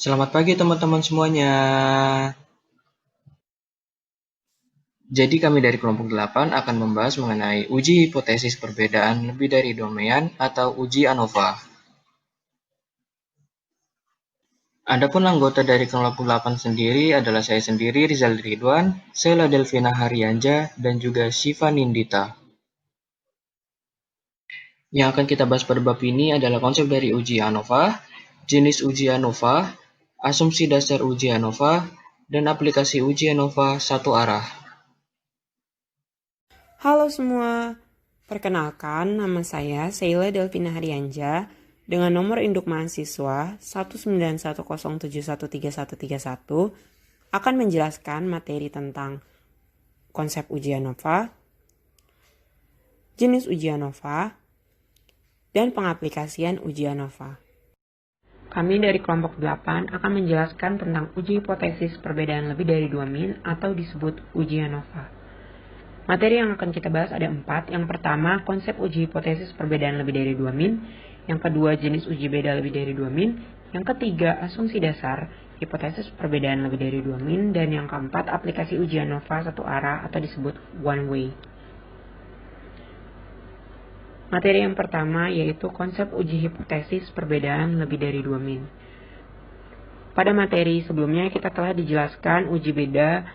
Selamat pagi teman-teman semuanya. Jadi kami dari kelompok 8 akan membahas mengenai uji hipotesis perbedaan lebih dari domain atau uji ANOVA. Adapun anggota dari kelompok 8 sendiri adalah saya sendiri, Rizal Ridwan, Sheila Delvina Haryanja, dan juga Shiva Nindita. Yang akan kita bahas pada bab ini adalah konsep dari uji ANOVA, jenis uji ANOVA, asumsi dasar uji ANOVA, dan aplikasi uji ANOVA satu arah. Halo semua, perkenalkan nama saya Sheila Delvina Haryanja dengan nomor induk mahasiswa 19107131311 akan menjelaskan materi tentang konsep uji ANOVA, jenis uji ANOVA, dan pengaplikasian uji ANOVA. Kami dari kelompok 8 akan menjelaskan tentang uji hipotesis perbedaan lebih dari 2 min atau disebut uji ANOVA. Materi yang akan kita bahas ada 4. Yang pertama, konsep uji hipotesis perbedaan lebih dari 2 min. Yang kedua, jenis uji beda lebih dari 2 min. Yang ketiga, asumsi dasar hipotesis perbedaan lebih dari 2 min. Dan yang keempat, aplikasi uji ANOVA satu arah atau disebut one way. Materi yang pertama yaitu konsep uji hipotesis perbedaan lebih dari 2 min. Pada materi sebelumnya kita telah dijelaskan uji beda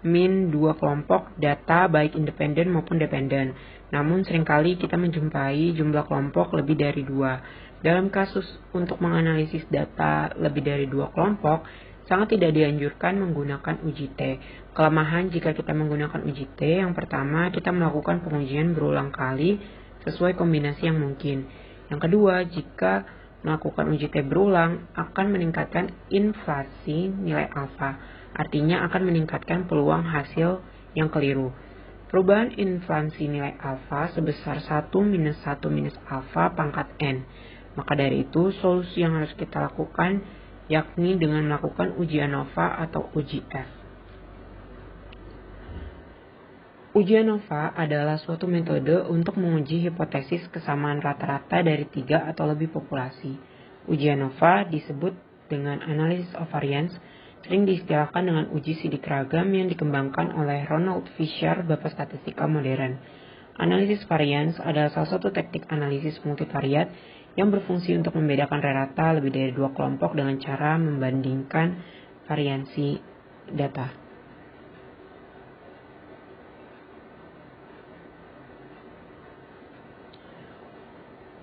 min dua kelompok data baik independen maupun dependen. Namun seringkali kita menjumpai jumlah kelompok lebih dari 2. Dalam kasus untuk menganalisis data lebih dari 2 kelompok, sangat tidak dianjurkan menggunakan uji T. Kelemahan jika kita menggunakan uji T, yang pertama kita melakukan pengujian berulang kali sesuai kombinasi yang mungkin. Yang kedua, jika melakukan uji T berulang akan meningkatkan inflasi nilai alfa. Artinya akan meningkatkan peluang hasil yang keliru. Perubahan inflasi nilai alfa sebesar 1 minus 1 minus alfa pangkat N. Maka dari itu, solusi yang harus kita lakukan yakni dengan melakukan uji ANOVA atau uji F. Uji ANOVA adalah suatu metode untuk menguji hipotesis kesamaan rata-rata dari 3 atau lebih populasi. Uji ANOVA disebut dengan analysis of variance, sering diistilahkan dengan uji sidik ragam yang dikembangkan oleh Ronald Fisher, bapak statistika modern. Analisis variance adalah salah satu teknik analisis multivariat yang berfungsi untuk membedakan rata lebih dari 2 kelompok dengan cara membandingkan variansi data.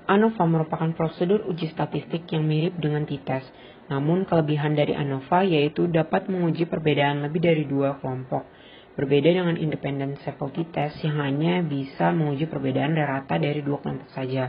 ANOVA merupakan prosedur uji statistik yang mirip dengan t-test. Namun kelebihan dari ANOVA yaitu dapat menguji perbedaan lebih dari 2 kelompok. Berbeda dengan independent sample t-test yang hanya bisa menguji perbedaan rata dari 2 kelompok saja.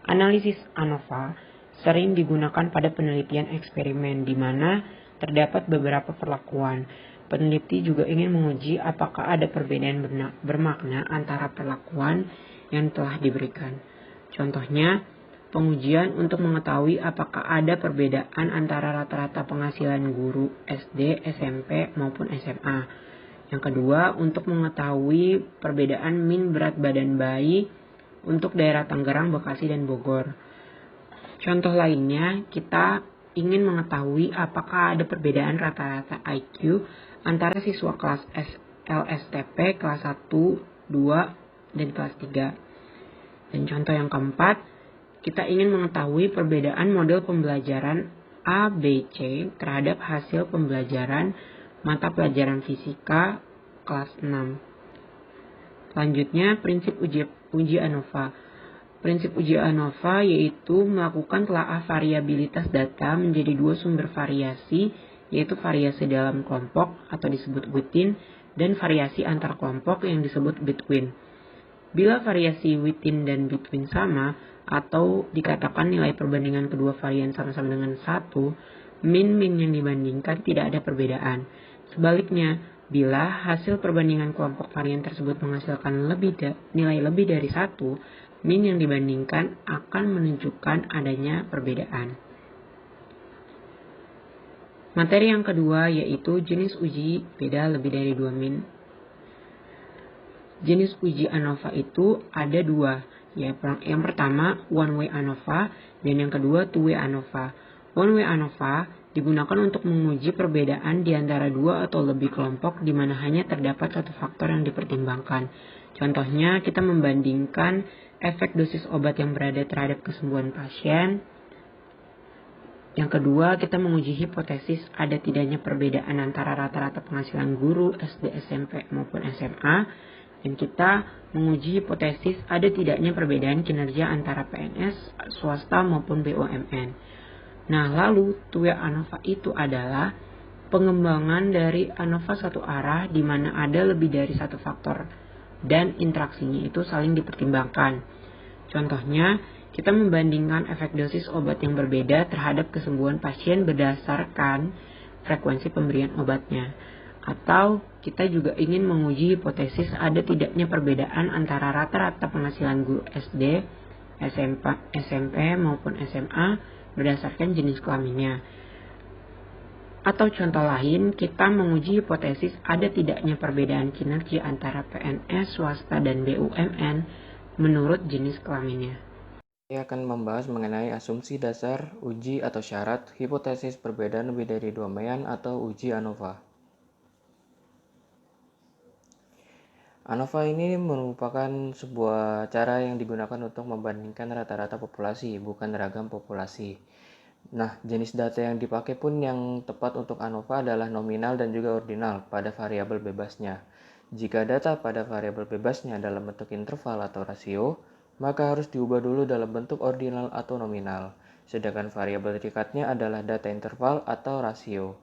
Analisis ANOVA sering digunakan pada penelitian eksperimen di mana terdapat beberapa perlakuan. Peneliti juga ingin menguji apakah ada perbedaan bermakna antara perlakuan yang telah diberikan. Contohnya, pengujian untuk mengetahui apakah ada perbedaan antara rata-rata penghasilan guru SD, SMP, maupun SMA. Yang kedua, untuk mengetahui perbedaan min berat badan bayi untuk daerah Tangerang, Bekasi, dan Bogor. Contoh lainnya, kita ingin mengetahui apakah ada perbedaan rata-rata IQ antara siswa kelas LSTP, kelas 1, 2, dan kelas 3. Dan contoh yang keempat, kita ingin mengetahui perbedaan model pembelajaran A, B, C terhadap hasil pembelajaran mata pelajaran fisika kelas 6. Selanjutnya, prinsip uji ANOVA. Prinsip uji ANOVA yaitu melakukan telaah variabilitas data menjadi 2 sumber variasi, yaitu variasi dalam kelompok atau disebut within, dan variasi antar kelompok yang disebut between. Bila variasi within dan between sama, atau dikatakan nilai perbandingan kedua varian sama-sama dengan 1, min-min yang dibandingkan tidak ada perbedaan. Sebaliknya, bila hasil perbandingan kelompok varian tersebut menghasilkan nilai lebih dari 1, min yang dibandingkan akan menunjukkan adanya perbedaan. Materi yang kedua yaitu jenis uji beda lebih dari 2 min. Jenis uji ANOVA itu ada 2, yang pertama one way ANOVA dan yang kedua two way ANOVA. One way ANOVA digunakan untuk menguji perbedaan di antara dua atau lebih kelompok di mana hanya terdapat satu faktor yang dipertimbangkan. Contohnya, kita membandingkan efek dosis obat yang berada terhadap kesembuhan pasien. Yang kedua, kita menguji hipotesis ada tidaknya perbedaan antara rata-rata penghasilan guru SD, SMP maupun SMA. Dan kita menguji hipotesis ada tidaknya perbedaan kinerja antara PNS, swasta maupun BUMN. Nah, lalu TUIA ANOVA itu adalah pengembangan dari ANOVA satu arah di mana ada lebih dari satu faktor dan interaksinya itu saling dipertimbangkan. Contohnya, kita membandingkan efek dosis obat yang berbeda terhadap kesembuhan pasien berdasarkan frekuensi pemberian obatnya. Atau kita juga ingin menguji hipotesis ada tidaknya perbedaan antara rata-rata penghasilan guru SD, SMP maupun SMA berdasarkan jenis kelaminnya. Atau contoh lain, kita menguji hipotesis ada tidaknya perbedaan kinerja antara PNS, swasta, dan BUMN menurut jenis kelaminnya. Saya akan membahas mengenai asumsi dasar, uji atau syarat, hipotesis perbedaan lebih dari dua mean atau uji ANOVA. ANOVA ini merupakan sebuah cara yang digunakan untuk membandingkan rata-rata populasi, bukan ragam populasi. Nah, jenis data yang dipakai pun yang tepat untuk ANOVA adalah nominal dan juga ordinal pada variabel bebasnya. Jika data pada variabel bebasnya dalam bentuk interval atau rasio, maka harus diubah dulu dalam bentuk ordinal atau nominal. Sedangkan variabel tingkatnya adalah data interval atau rasio.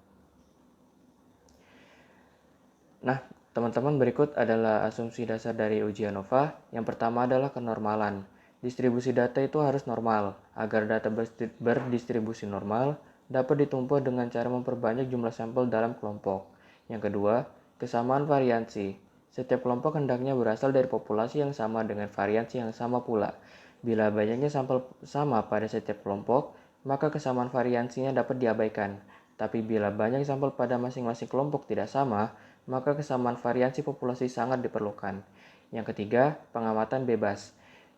Nah, teman-teman, berikut adalah asumsi dasar dari uji ANOVA. Yang pertama adalah kenormalan. Distribusi data itu harus normal. Agar data berdistribusi normal, dapat ditumpu dengan cara memperbanyak jumlah sampel dalam kelompok. Yang kedua, kesamaan variansi. Setiap kelompok hendaknya berasal dari populasi yang sama dengan variansi yang sama pula. Bila banyaknya sampel sama pada setiap kelompok, maka kesamaan variansinya dapat diabaikan. Tapi bila banyak sampel pada masing-masing kelompok tidak sama, maka kesamaan variansi populasi sangat diperlukan. Yang ketiga, pengamatan bebas.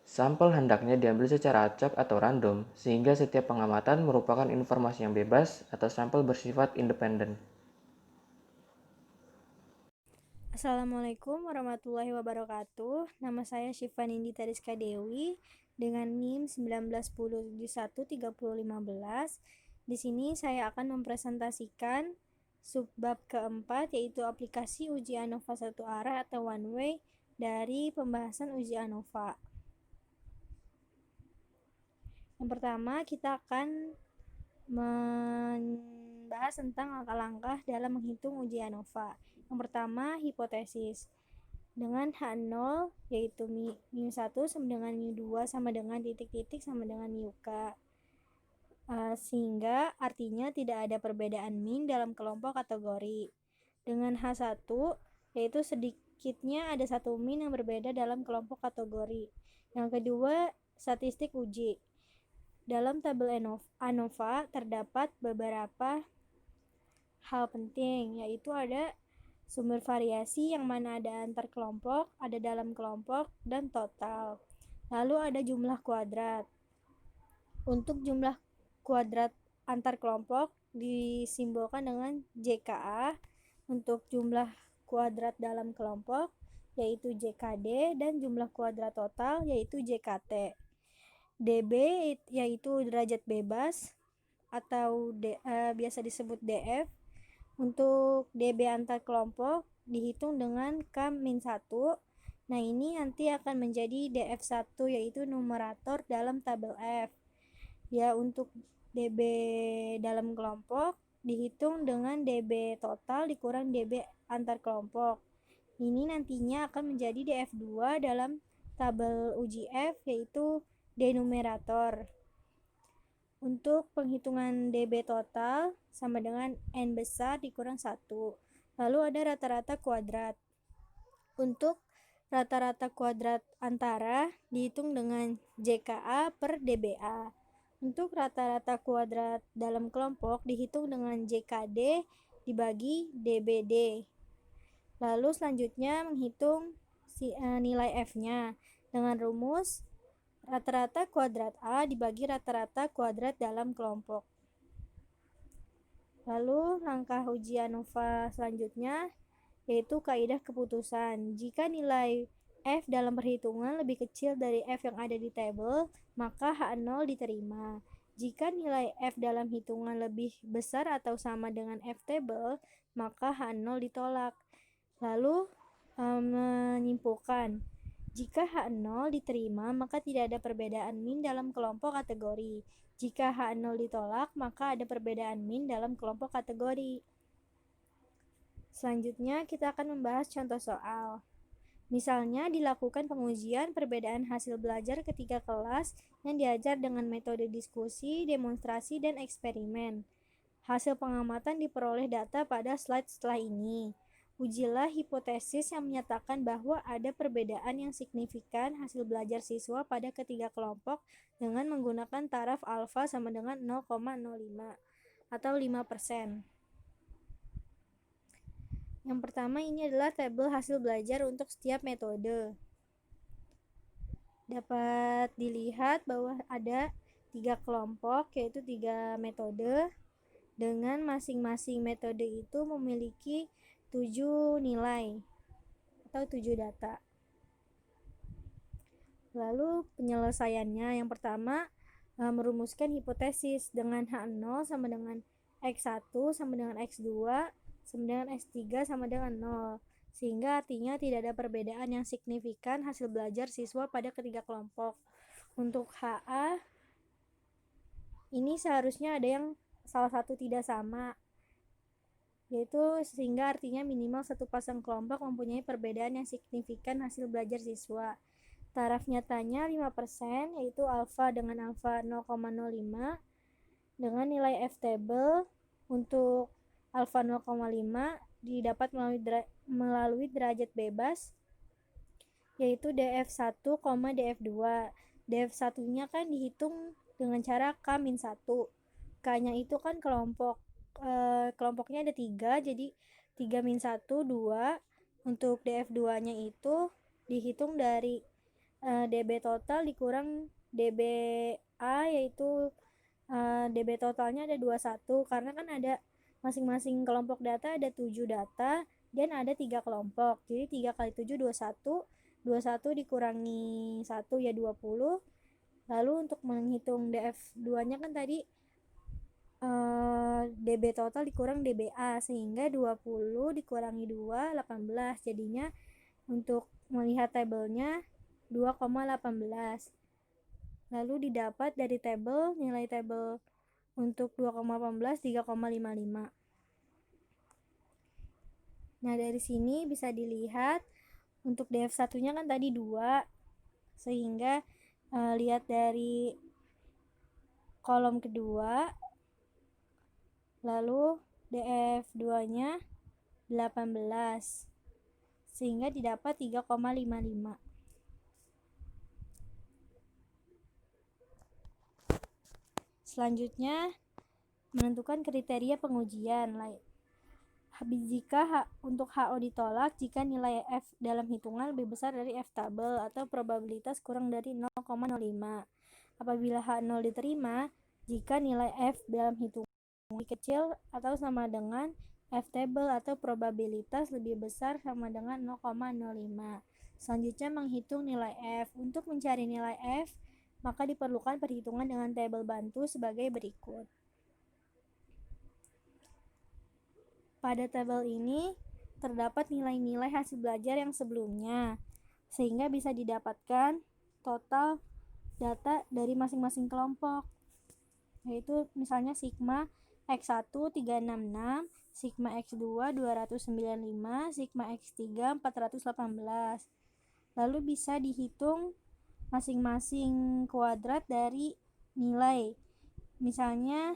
Sampel hendaknya diambil secara acak atau random, sehingga setiap pengamatan merupakan informasi yang bebas atau sampel bersifat independen. Assalamualaikum warahmatullahi wabarakatuh. Nama saya Syifa Nindita Rizka Dewi dengan NIM 1910713015. Di sini saya akan mempresentasikan subbab keempat, yaitu aplikasi uji ANOVA satu arah atau one way dari pembahasan uji ANOVA. Yang pertama, kita akan membahas tentang langkah-langkah dalam menghitung uji ANOVA. Yang pertama, hipotesis. Dengan H0 yaitu mu1 sama dengan mu2 sama dengan titik-titik sama dengan mu-K. Sehingga artinya tidak ada perbedaan min dalam kelompok kategori. Dengan H1 yaitu sedikitnya ada satu min yang berbeda dalam kelompok kategori. Yang kedua, statistik uji. Dalam tabel ANOVA terdapat beberapa hal penting, yaitu ada sumber variasi yang mana ada antar kelompok, ada dalam kelompok, dan total. Lalu ada jumlah kuadrat. Untuk jumlah kuadrat antar kelompok disimbolkan dengan JKA. Untuk jumlah kuadrat dalam kelompok yaitu JKD, dan jumlah kuadrat total yaitu JKT. DB yaitu derajat bebas atau biasa disebut DF. Untuk DB antar kelompok dihitung dengan K-1. Nah, ini nanti akan menjadi DF1 yaitu numerator dalam tabel F. Ya, untuk DB dalam kelompok dihitung dengan DB total dikurang DB antar kelompok. Ini nantinya akan menjadi DF2 dalam tabel uji F yaitu denumerator. Untuk penghitungan DB total sama dengan N besar dikurang 1. Lalu ada rata-rata kuadrat. Untuk rata-rata kuadrat antara dihitung dengan JKA per DBA. Untuk rata-rata kuadrat dalam kelompok dihitung dengan JKD dibagi DBD. Lalu selanjutnya menghitung nilai F-nya dengan rumus rata-rata kuadrat A dibagi rata-rata kuadrat dalam kelompok. Lalu langkah uji ANOVA selanjutnya yaitu kaidah keputusan. Jika nilai F dalam perhitungan lebih kecil dari F yang ada di tabel, maka H0 diterima. Jika nilai F dalam hitungan lebih besar atau sama dengan F tabel, maka H0 ditolak. Lalu menyimpulkan, jika H0 diterima, maka tidak ada perbedaan min dalam kelompok kategori. Jika H0 ditolak, maka ada perbedaan min dalam kelompok kategori. Selanjutnya, kita akan membahas contoh soal. Misalnya, dilakukan pengujian perbedaan hasil belajar ketiga kelas yang diajar dengan metode diskusi, demonstrasi, dan eksperimen. Hasil pengamatan diperoleh data pada slide setelah ini. Ujilah hipotesis yang menyatakan bahwa ada perbedaan yang signifikan hasil belajar siswa pada ketiga kelompok dengan menggunakan taraf alfa sama dengan 0,05 atau 5%. Yang pertama ini adalah tabel hasil belajar untuk setiap metode. Dapat dilihat bahwa ada 3 kelompok, yaitu 3 metode, dengan masing-masing metode itu memiliki 7 nilai atau 7 data. Lalu penyelesaiannya, yang pertama merumuskan hipotesis dengan H0 sama dengan X1 sama dengan X2 sama dengan X3 sama dengan 0, sehingga artinya tidak ada perbedaan yang signifikan hasil belajar siswa pada ketiga kelompok. Untuk HA ini seharusnya ada yang salah satu tidak sama, yaitu sehingga artinya minimal satu pasang kelompok mempunyai perbedaan yang signifikan hasil belajar siswa. Taraf nyatanya 5%, yaitu alfa dengan alfa 0,05 dengan nilai F table untuk alfa 0,5 didapat melalui derajat bebas, yaitu df1, df2. df1 nya kan dihitung dengan cara K-1. K-nya itu kan kelompoknya ada 3, jadi 3-1, 2. Untuk df2 nya itu dihitung dari db total dikurang dba, yaitu db totalnya ada 21, karena kan ada masing-masing kelompok data ada 7 data dan ada 3 kelompok, jadi 3 kali 7 21, 21 dikurangi 1 ya 20. Lalu untuk menghitung df2 nya kan tadi db total dikurang dba, sehingga 20 dikurangi 2, 18. Jadinya untuk melihat tabelnya 2,18. Lalu didapat dari tabel, nilai tabel untuk 2,18 3,55. Nah, dari sini bisa dilihat untuk df1 nya kan tadi 2, sehingga lihat dari kolom kedua, lalu df2 nya 18, sehingga didapat 3,55. Selanjutnya, menentukan kriteria pengujian. Jika untuk HO ditolak jika nilai F dalam hitungan lebih besar dari F tabel atau probabilitas kurang dari 0,05. Apabila H0 diterima jika nilai F dalam hitungan lebih kecil atau sama dengan F table atau probabilitas lebih besar sama dengan 0,05. Selanjutnya menghitung nilai F. Untuk mencari nilai F, maka diperlukan perhitungan dengan tabel bantu sebagai berikut. Pada tabel ini terdapat nilai-nilai hasil belajar yang sebelumnya, sehingga bisa didapatkan total data dari masing-masing kelompok, yaitu misalnya sigma X1 366, sigma X2 295, sigma X3 418. Lalu bisa dihitung masing-masing kuadrat dari nilai. Misalnya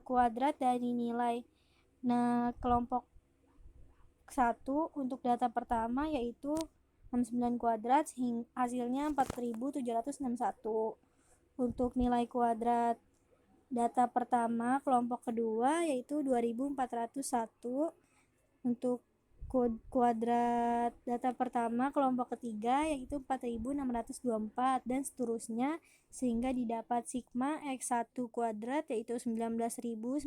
kuadrat dari nilai kelompok 1 untuk data pertama yaitu 69 kuadrat, hasilnya 4761. Untuk nilai kuadrat data pertama kelompok kedua yaitu 2401. Untuk kuadrat data pertama kelompok ketiga yaitu 4624 dan seterusnya sehingga didapat sigma X1 kuadrat yaitu 19.966,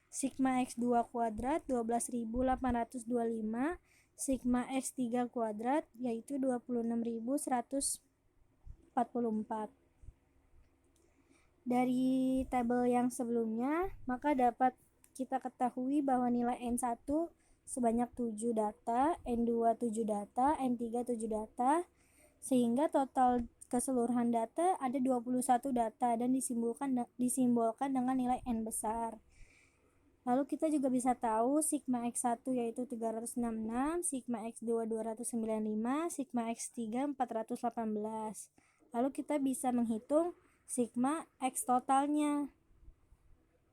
sigma X2 kuadrat 12.825, sigma X3 kuadrat yaitu 26.144. Dari tabel yang sebelumnya, maka dapat kita ketahui bahwa nilai N1 sebanyak 7 data, N2 7 data, N3 7 data, sehingga total keseluruhan data ada 21 data dan disimbolkan dengan nilai N besar. Lalu kita juga bisa tahu sigma X1 yaitu 366, sigma X2 295, sigma X3 418. Lalu kita bisa menghitung sigma X totalnya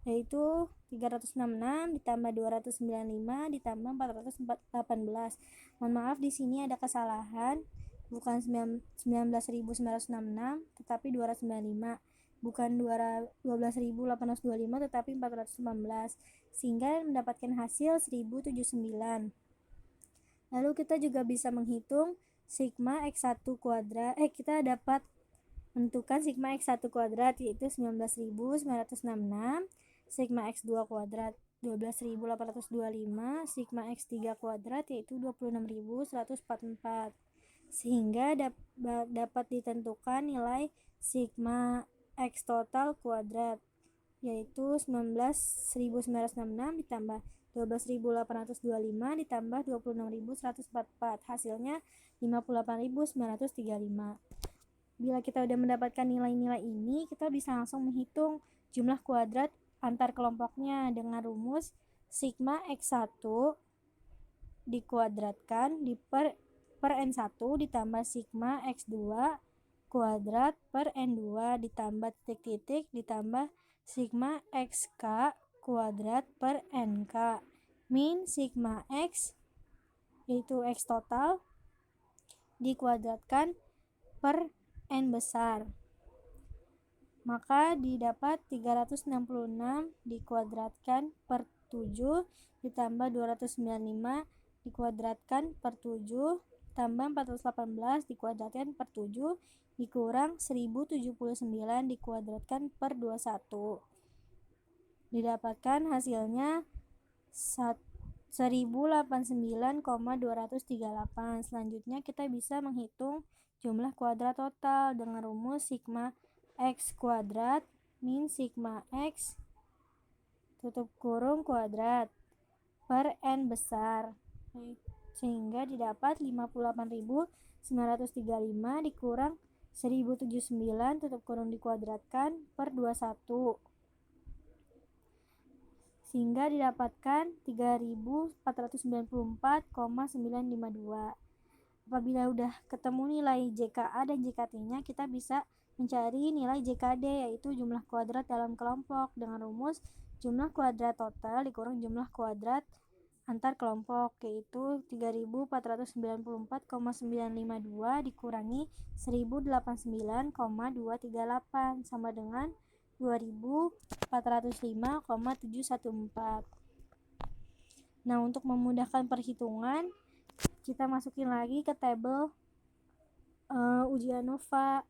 yaitu 366 ditambah 295 ditambah 418. Mohon maaf di sini ada kesalahan, bukan 19.966 tetapi 295, bukan 12.825 tetapi 418, sehingga mendapatkan hasil 1079. Lalu kita juga bisa menghitung sigma X1 kuadrat, kita dapat menentukan sigma X1 kuadrat yaitu 19.966, sigma X2 kuadrat 12.825, sigma X3 kuadrat yaitu 26.144, sehingga dapat ditentukan nilai sigma X total kuadrat yaitu 19.966 ditambah 12.825 ditambah 26.144, hasilnya 58.935. Bila kita sudah mendapatkan nilai-nilai ini, kita bisa langsung menghitung jumlah kuadrat antar kelompoknya dengan rumus sigma X1 dikuadratkan per N1 ditambah sigma X2 kuadrat per N2 ditambah titik-titik ditambah sigma XK kuadrat per NK min sigma X yaitu X total dikuadratkan per N besar, maka didapat 366 dikuadratkan per 7 ditambah 295 dikuadratkan per 7 tambah 418 dikuadratkan per 7 dikurang 1079 dikuadratkan per 21. Didapatkan hasilnya 1089,238. Selanjutnya kita bisa menghitung jumlah kuadrat total dengan rumus sigma X kuadrat min sigma X tutup kurung kuadrat per N besar, sehingga didapat 58.935 dikurang 1079 tutup kurung dikuadratkan per 21, sehingga didapatkan 3.494,952. Apabila udah ketemu nilai JKA dan JKT-nya, kita bisa mencari nilai JKD yaitu jumlah kuadrat dalam kelompok dengan rumus jumlah kuadrat total dikurang jumlah kuadrat antar kelompok yaitu 3.494,952 dikurangi 1089,238 sama dengan 2.405,714. Nah, untuk memudahkan perhitungan, kita masukin lagi ke tabel uji ANOVA.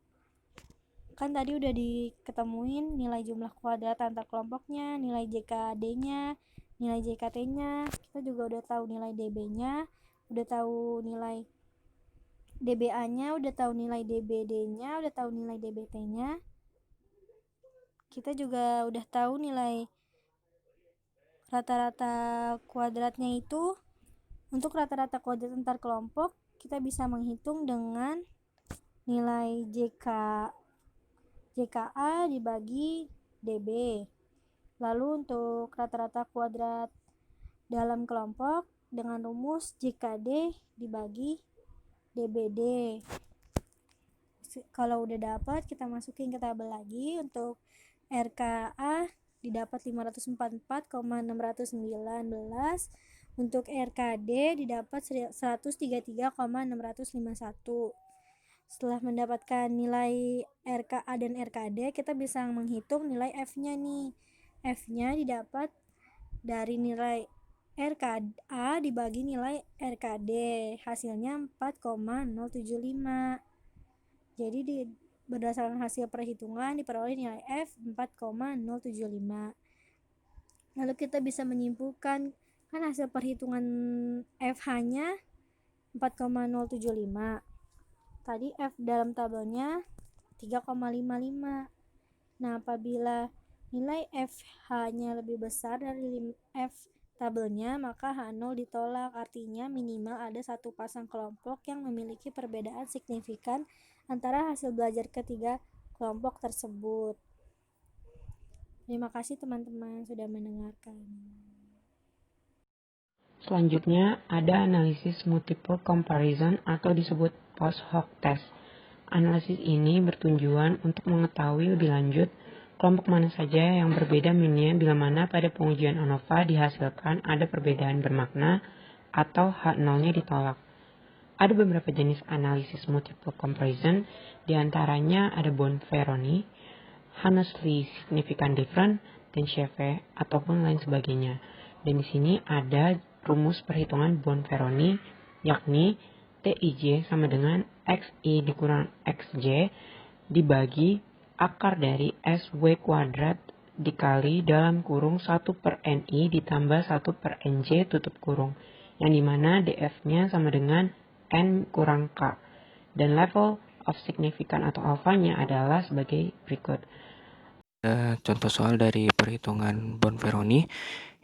Kan tadi udah diketemuin nilai jumlah kuadrat antar kelompoknya, nilai JKD-nya, nilai JKT-nya. Kita juga udah tahu nilai DB-nya, udah tahu nilai DBA-nya, udah tahu nilai DBD-nya, udah tahu nilai DBT-nya. Kita juga udah tahu nilai rata-rata kuadratnya itu. Untuk rata-rata kuadrat antar kelompok, kita bisa menghitung dengan nilai JKA dibagi DB. Lalu untuk rata-rata kuadrat dalam kelompok dengan rumus JKD dibagi DBD. Kalau udah dapat, kita masukin ke tabel lagi. Untuk RKA didapat 544,619. Untuk RKD didapat 133,651. Setelah mendapatkan nilai RKA dan RKD, kita bisa menghitung nilai F-nya nih. F-nya didapat dari nilai RKA dibagi nilai RKD, hasilnya 4,075. Jadi berdasarkan hasil perhitungan diperoleh nilai F 4,075. Lalu kita bisa menyimpulkan, kan hasil perhitungan FH-nya 4,075. Tadi F dalam tabelnya 3,55. Nah, apabila nilai FH-nya lebih besar dari F tabelnya, maka H0 ditolak. Artinya minimal ada satu pasang kelompok yang memiliki perbedaan signifikan antara hasil belajar ketiga kelompok tersebut. Terima kasih teman-teman sudah mendengarkan. Selanjutnya ada analisis multiple comparison atau disebut post hoc test. Analisis ini bertujuan untuk mengetahui lebih lanjut kelompok mana saja yang berbeda minnya bila mana pada pengujian ANOVA dihasilkan ada perbedaan bermakna atau H0-nya ditolak. Ada beberapa jenis analisis multiple comparison, diantaranya ada Bonferroni, honestly significant different, dan Cheve, ataupun lain sebagainya. Dan di sini ada rumus perhitungan Bonferroni, yakni TIJ sama dengan XI dikurang XJ dibagi akar dari SW kuadrat dikali dalam kurung 1/NI ditambah 1/NJ tutup kurung, yang dimana DF-nya sama dengan N kurang K. Dan level of significant atau alfanya adalah sebagai berikut. Contoh soal dari perhitungan Bonferroni.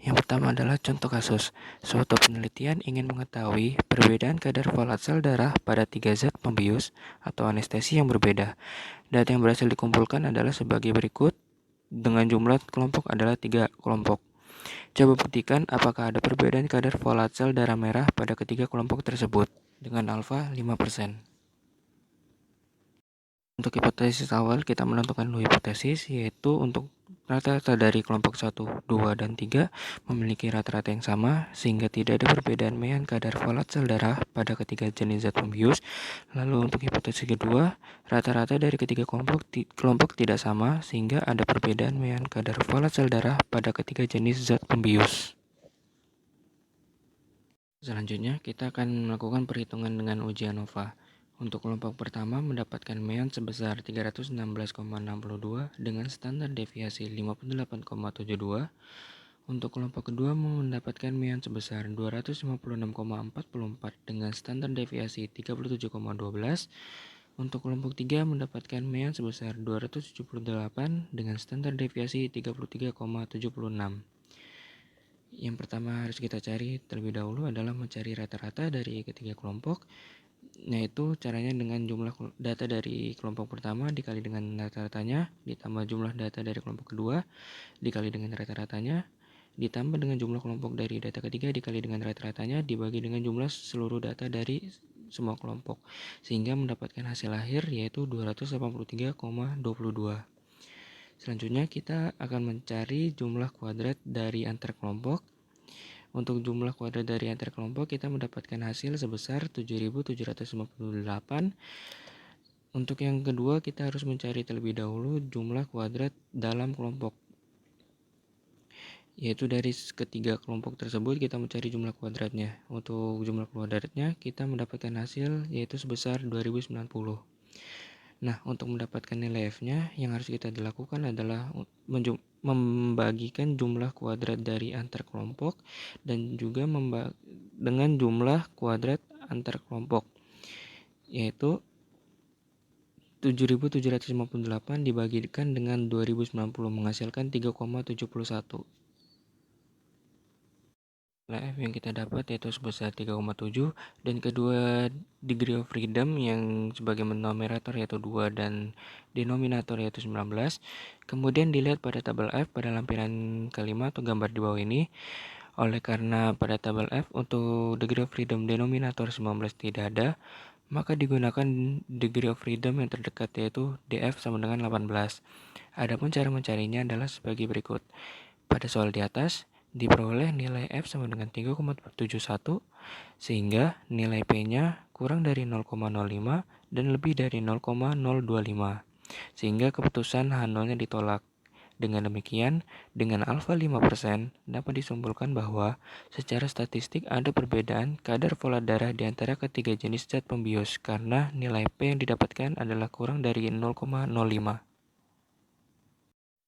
Yang pertama adalah contoh kasus. Suatu penelitian ingin mengetahui perbedaan kadar folat sel darah pada 3 zat pembius atau anestesi yang berbeda. Data yang berhasil dikumpulkan adalah sebagai berikut, dengan jumlah kelompok adalah 3 kelompok. Coba buktikan apakah ada perbedaan kadar folat sel darah merah pada ketiga kelompok tersebut dengan alfa 5%. Untuk hipotesis awal, kita menentukan dua hipotesis, yaitu untuk rata-rata dari kelompok 1, 2, dan 3 memiliki rata-rata yang sama, sehingga tidak ada perbedaan mean kadar folat sel darah pada ketiga jenis zat pembius. Lalu untuk hipotesis kedua, rata-rata dari ketiga kelompok tidak sama, sehingga ada perbedaan mean kadar folat sel darah pada ketiga jenis zat pembius. Selanjutnya, kita akan melakukan perhitungan dengan uji ANOVA. Untuk kelompok pertama mendapatkan mean sebesar 316,62 dengan standar deviasi 58,72. Untuk kelompok kedua mendapatkan mean sebesar 256,44 dengan standar deviasi 37,12. Untuk kelompok 3 mendapatkan mean sebesar 278 dengan standar deviasi 33,76. Yang pertama harus kita cari terlebih dahulu adalah mencari rata-rata dari ketiga kelompok, yaitu caranya dengan jumlah data dari kelompok pertama dikali dengan rata-ratanya, ditambah jumlah data dari kelompok kedua dikali dengan rata-ratanya, ditambah dengan jumlah kelompok dari data ketiga dikali dengan rata-ratanya, dibagi dengan jumlah seluruh data dari semua kelompok, sehingga mendapatkan hasil akhir yaitu 283,22. Selanjutnya kita akan mencari jumlah kuadrat dari antar kelompok. Untuk jumlah kuadrat dari antar kelompok kita mendapatkan hasil sebesar 7.758. Untuk yang kedua kita harus mencari terlebih dahulu jumlah kuadrat dalam kelompok, yaitu dari ketiga kelompok tersebut kita mencari jumlah kuadratnya. Untuk jumlah kuadratnya kita mendapatkan hasil yaitu sebesar 2090. Nah, untuk mendapatkan nilai F-nya yang harus kita lakukan adalah membagikan jumlah kuadrat dari antar kelompok dan juga dengan jumlah kuadrat antar kelompok, yaitu 7.758 dibagikan dengan 2090 menghasilkan 3,71. Nilai F yang kita dapat yaitu sebesar 3,7, dan kedua degree of freedom yang sebagai numerator yaitu 2 dan denominator yaitu 19. Kemudian dilihat pada tabel F pada lampiran kelima atau gambar di bawah ini. Oleh karena pada tabel F untuk degree of freedom denominator 19 tidak ada, maka digunakan degree of freedom yang terdekat yaitu DF sama dengan 18. Adapun cara mencarinya adalah sebagai berikut. Pada soal di atas diperoleh nilai F sama dengan 3,71, sehingga nilai P-nya kurang dari 0,05 dan lebih dari 0,025, sehingga keputusan H0-nya ditolak. Dengan demikian, dengan alfa 5% dapat disimpulkan bahwa secara statistik ada perbedaan kadar pola darah di antara ketiga jenis zat pembius karena nilai P yang didapatkan adalah kurang dari 0,05.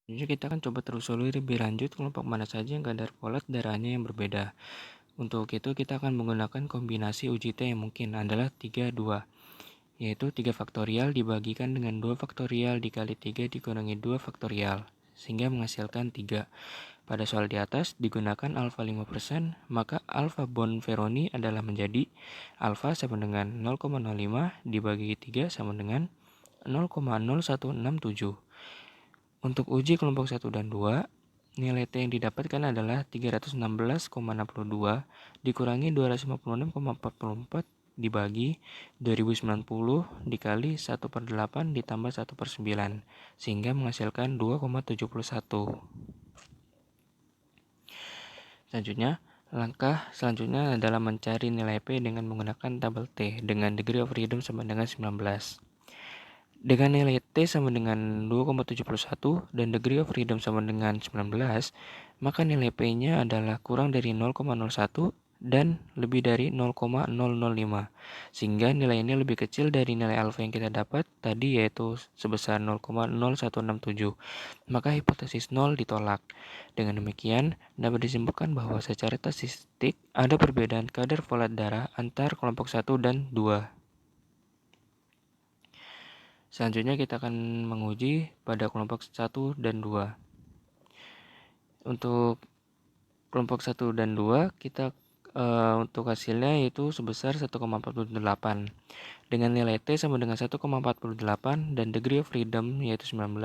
Jadi kita akan coba telusuri lebih lanjut kelompok mana saja yang kadar pola darahnya yang berbeda. Untuk itu kita akan menggunakan kombinasi uji T yang mungkin adalah 3-2, yaitu 3 faktorial dibagikan dengan 2 faktorial dikali 3 dikurangi 2 faktorial, sehingga menghasilkan 3. Pada soal di atas digunakan alfa 5%, maka alfa Bonferroni adalah menjadi alfa sama dengan 0,05 dibagi 3 sama dengan 0,0167. Untuk uji kelompok 1 dan 2, nilai T yang didapatkan adalah 316,62 dikurangi 256,44 dibagi 2090 dikali 1/8 ditambah 1/9, sehingga menghasilkan 2,71. Langkah selanjutnya adalah mencari nilai P dengan menggunakan tabel T dengan degree of freedom sama dengan 19. Dengan nilai T sama dengan 2,71 dan degree of freedom sama dengan 19, maka nilai P-nya adalah kurang dari 0,01 dan lebih dari 0,005, sehingga nilai ini lebih kecil dari nilai alfa yang kita dapat tadi yaitu sebesar 0,0167, maka hipotesis 0 ditolak. Dengan demikian, dapat disimpulkan bahwa secara statistik ada perbedaan kadar folat darah antar kelompok 1 dan 2. Selanjutnya kita akan menguji pada kelompok 1 dan 2. Untuk kelompok 1 dan 2 kita untuk hasilnya yaitu sebesar 1,48. Dengan nilai T sama dengan 1,48 dan degree of freedom yaitu 19,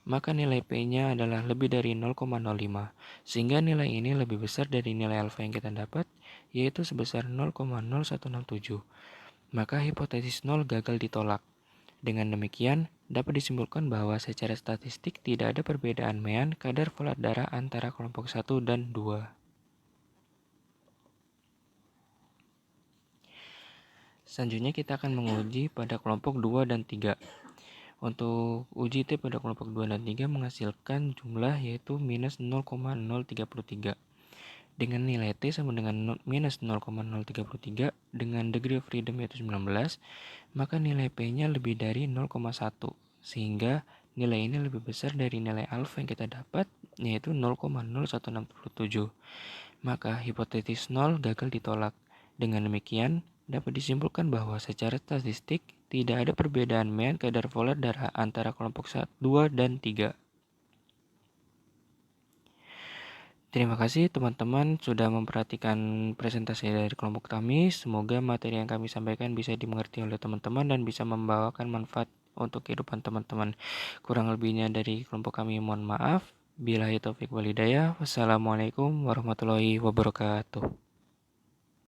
maka nilai P-nya adalah lebih dari 0,05, sehingga nilai ini lebih besar dari nilai alfa yang kita dapat yaitu sebesar 0,0167. Maka hipotesis 0 gagal ditolak. Dengan demikian, dapat disimpulkan bahwa secara statistik tidak ada perbedaan mean kadar folat darah antara kelompok 1 dan 2. Selanjutnya kita akan menguji pada kelompok 2 dan 3. Untuk uji T pada kelompok 2 dan 3 menghasilkan jumlah yaitu minus 0,033. Dengan nilai T sama dengan minus 0,033 dengan degree of freedom yaitu 19, maka nilai P-nya lebih dari 0,1, sehingga nilai ini lebih besar dari nilai alfa yang kita dapat yaitu 0,0167. Maka hipotesis 0 gagal ditolak. Dengan demikian, dapat disimpulkan bahwa secara statistik tidak ada perbedaan mean kadar folat darah antara kelompok 2 dan 3. Terima kasih teman-teman sudah memperhatikan presentasi dari kelompok kami. Semoga materi yang kami sampaikan bisa dimengerti oleh teman-teman dan bisa membawakan manfaat untuk kehidupan teman-teman. Kurang lebihnya dari kelompok kami mohon maaf. Billahi taufik wal hidayah. Wassalamualaikum warahmatullahi wabarakatuh.